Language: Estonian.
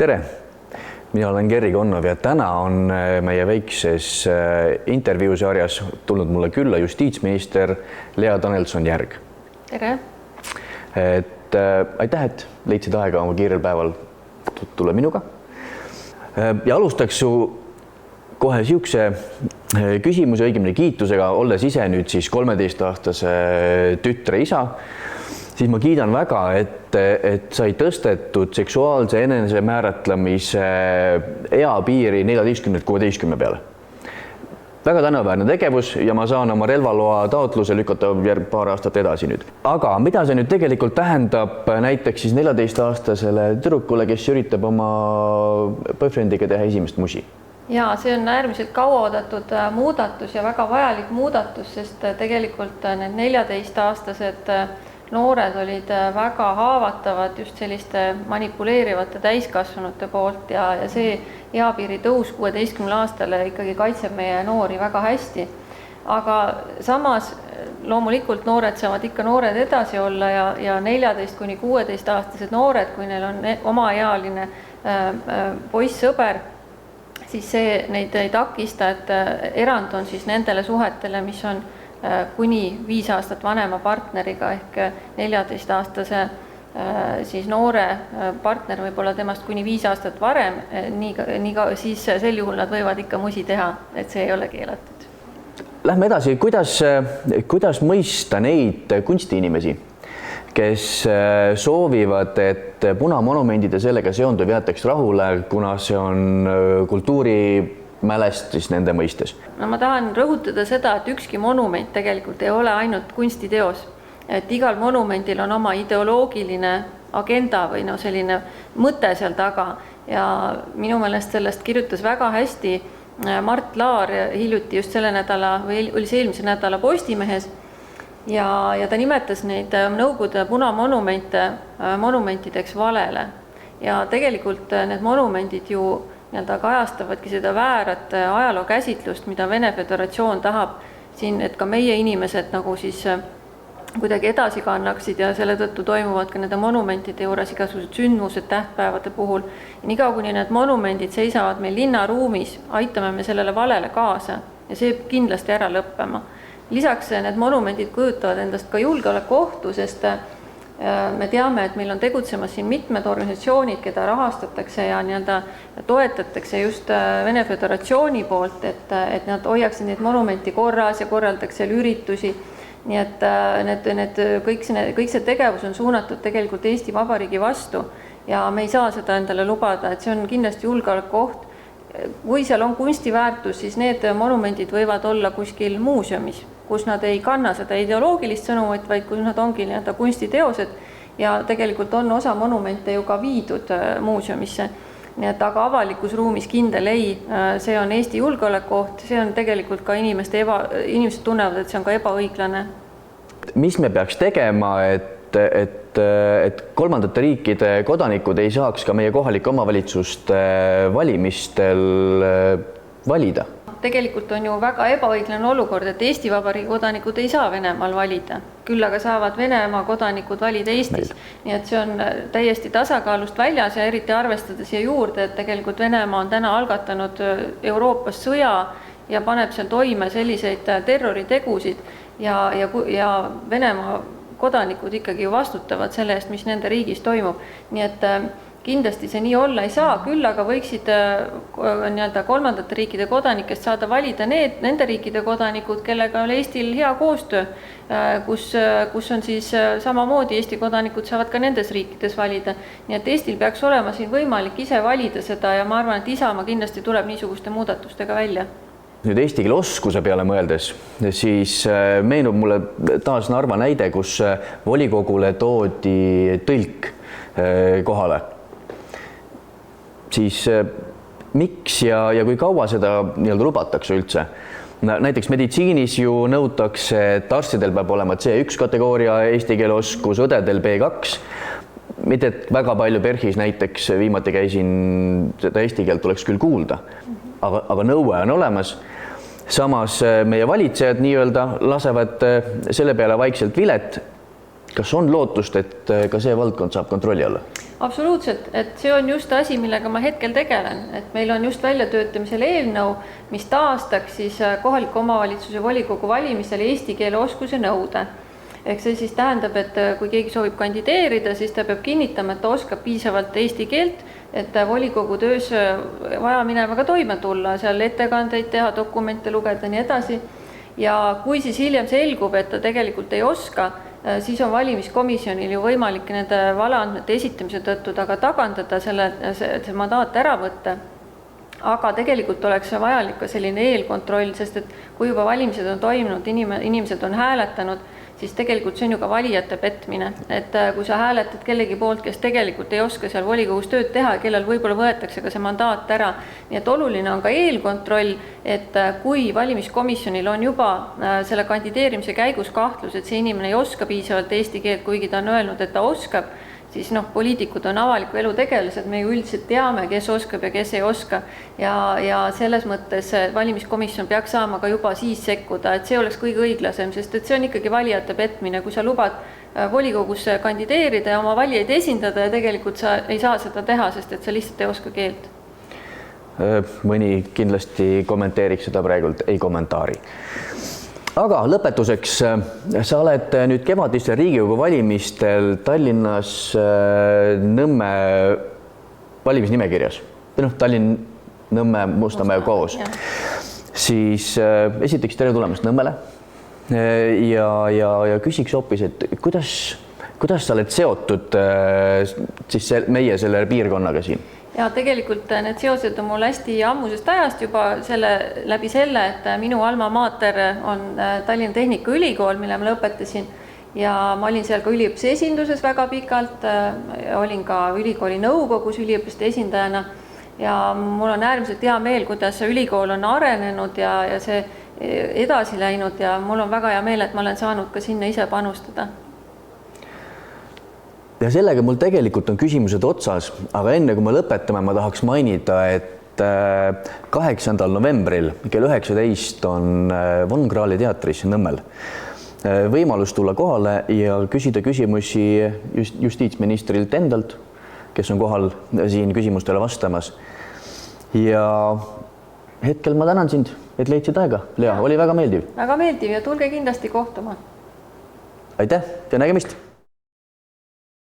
Tere! Mina olen Gerri Konnov ja täna on meie väikses intervjuusarjas tulnud mulle külla justiitsminister Lea Danilson-Järg. Tere! Aitäh, et leidsid aega oma kiirel päeval tulla minuga. Ja alustaks su kohe siukse küsimuse, õigemini kiitusega, olles ise nüüd siis 13-aastase tütre isa, siis ma kiidan väga, et sai tõstetud seksuaalse enesemääratlemise eapiiri 14-16 peale. Väga tänuväärne tegevus ja ma saan oma relvaloa taotluse lükata paar aastat edasi nüüd. Aga mida see nüüd tegelikult tähendab näiteks siis 14-aastasele tüdrukule, kes üritab oma boyfriendiga teha esimest musi? Ja see on äärmiselt kauaoodatud muudatus ja väga vajalik muudatus, sest tegelikult need 14-aastased noored olid väga haavatavad just selliste manipuleerivate täiskasvanute poolt ja see eapiiri tõus 16 aastale ikkagi kaitseb meie noori väga hästi. Aga samas loomulikult noored saavad ikka noored edasi olla ja 14–16-aastased noored, kui neil on omaealine poiss-sõber, siis see neid ei takista, et erand on siis nendele suhetele, mis on kuni 5 aastat vanema partneriga ehk 14-aastase siis noore partner võib olla temast kuni 5 aastat varem, siis sel juhul nad võivad ikka musi teha, et see ei ole keelatud. Lähme edasi, kuidas mõista neid kunstiinimesi, kes soovivad, et punamonumendid ja sellega seonduv jäetaks rahule, kuna see on kultuurimälestis nende mõistes? No ma tahan rõhutada seda, et ükski monument tegelikult ei ole ainult kunstiteos. Et igal monumendil on oma ideoloogiline agenda või selline mõte seal taga. Ja minu meelest sellest kirjutas väga hästi Mart Laar hiljuti just selle nädala või oli see eelmise nädala Postimehes. Ja ta nimetas neid Nõukogude punamonumente monumentideks valele. Ja tegelikult need monumendid ju kajastavadki seda väärat ajaloo käsitlust, mida Vene Föderatsioon tahab siin, et ka meie inimesed nagu siis kuidagi edasi kannaksid ja selle tõttu toimuvad ka nende monumentide juures igasugused sündmused tähtpäevade puhul. Ja niikaua, kuni need monumendid seisavad meil linnaruumis, aitame me sellele valele kaasa ja see kindlasti ära lõppema. Lisaks need monumendid kujutavad endast ka julgeolekuohtu, sest me teame, et meil on tegutsemas siin mitmed organisatsioonid, keda rahastatakse ja toetatakse just Vene Föderatsiooni poolt, et nad hoiaksid neid monumenti korras ja korraldatakse üritusi. Nii et kõik see tegevus on suunatud tegelikult Eesti Vabariigi vastu ja me ei saa seda endale lubada, et see on kindlasti julgeolekuoht. Kui seal on kunstiväärtus, siis need monumendid võivad olla kuskil muuseumis, kus nad ei kanna seda ideoloogilist sõnumit, vaid kus nad ongi kunstiteosed ja tegelikult on osa monumente ju ka viidud muuseumisse. Nii et aga avalikus ruumis kindel ei, see on Eesti julgeolekuoht, see on tegelikult ka inimesed tunnevad, et see on ka ebaõiglane. Mis me peaks tegema, et kolmandate riikide kodanikud ei saaks ka meie kohalike omavalitsuste valimistel valida? Tegelikult on ju väga ebaõiglane olukord, et Eesti Vabariigi kodanikud ei saa Venemaal valida. Küll aga saavad Venemaa kodanikud valida Eestis. Nii et see on täiesti tasakaalust väljas ja eriti arvestada siia juurde, et tegelikult Venemaa on täna algatanud Euroopas sõja ja paneb seal toime selliseid terroritegusid ja Venemaa kodanikud ikkagi ju vastutavad selle eest, mis nende riigis toimub. Nii et kindlasti see nii olla ei saa, küll aga võiksid kolmandate riikide kodanikest saada valida nende riikide kodanikud, kellega on Eestil hea koostöö, kus on siis samamoodi Eesti kodanikud saavad ka nendes riikides valida. Nii et Eestil peaks olema siin võimalik ise valida seda ja ma arvan, et Isamaa kindlasti tuleb niisuguste muudatustega välja. Nüüd eesti keele oskuse peale mõeldes, siis meenub mulle taas Narva näide, kus volikogule toodi tõlk kohale. Siis miks ja kui kaua seda lubatakse üldse? Näiteks meditsiinis ju nõutakse, et arstidel peab olema C1 kategooria eesti keele oskus, õdedel B2. Mitte et väga palju PERHis näiteks viimati käisin, seda eesti keelt tuleks küll kuulda, aga nõue on olemas. Samas meie valitsejad lasevad selle peale vaikselt vilet kas on lootust, et ka see valdkond saab kontrolli alla? Absoluutselt, et see on just asi, millega ma hetkel tegelen, et meil on just väljatöötamisel eelnõu, mis taastaks siis kohaliku omavalitsuse volikogu valimisel eesti keele oskuse nõude. Ehk see siis tähendab, et kui keegi soovib kandideerida, siis ta peab kinnitama, et ta oskab piisavalt eesti keelt, et volikogu töös vaja minevaga toime tulla, seal ettekandeid teha, dokumente lugeda, nii edasi. Ja kui siis hiljem selgub, et ta tegelikult ei oska, siis on valimiskomisjonil ju võimalik nende valeandmete esitamise tõttu taga tagandada see mandaat ära võtta. Aga tegelikult oleks vajalik ka selline eelkontroll, sest et kui juba valimised on toimunud, inimesed on hääletanud, siis tegelikult see on ju ka valijate petmine. Et kui sa hääletad kellegi poolt, kes tegelikult ei oska seal volikogus tööd teha, kellel võib-olla võetakse ka see mandaat ära. Nii et oluline on ka eelkontroll, et kui valimiskomisjonil on juba selle kandideerimise käigus kahtlus, et see inimene ei oska piisavalt eesti keelt, kuigi ta on öelnud, et ta oskab, siis poliitikud on avaliku elu tegelased, me ju üldiselt teame, kes oskab ja kes ei oska. Ja selles mõttes valimiskomisjon peaks saama ka juba siis sekkuda, et see oleks kõige õiglasem, sest et see on ikkagi valijate petmine, kui sa lubad volikogusse kandideerida ja oma valijaid esindada ja tegelikult sa ei saa seda teha, sest et sa lihtsalt ei oska keelt. Mõni kindlasti kommenteeriks seda praegult, ei kommentaari. Aga lõpetuseks, sa oled nüüd kevadistel Riigikogu valimistel Tallinnas Nõmme valimisnimekirjas. Tallinn, Nõmme, Mustamäe koos. Siis esiteks tere tulemast Nõmmele ja küsiks hoopis, et kuidas sa oled seotud siis meie selle piirkonnaga siin? Ja tegelikult need seosed on mul hästi ammusest ajast juba läbi selle, et minu alma mater on Tallinna Tehnikaülikool, mille ma lõpetasin ja ma olin seal ka üliõpilaste esinduses väga pikalt, olin ka ülikooli nõukogus üliõpilaste esindajana ja mul on äärmiselt hea meel, kuidas see ülikool on arenenud ja see edasi läinud ja mul on väga hea meel, et ma olen saanud ka sinna ise panustada. Ja sellega mul tegelikult on küsimused otsas, aga enne kui me lõpetame, ma tahaks mainida, et 8. novembril kell 19 on Von Krahli teatris Nõmmel võimalus tulla kohale ja küsida küsimusi justiitsministrilt endalt, kes on kohal siin küsimustele vastamas. Ja hetkel ma tänan sind, et leidsid aega. Lea, oli väga meeldiv. Väga meeldiv ja tulge kindlasti kohtuma. Aitäh ja nägemist!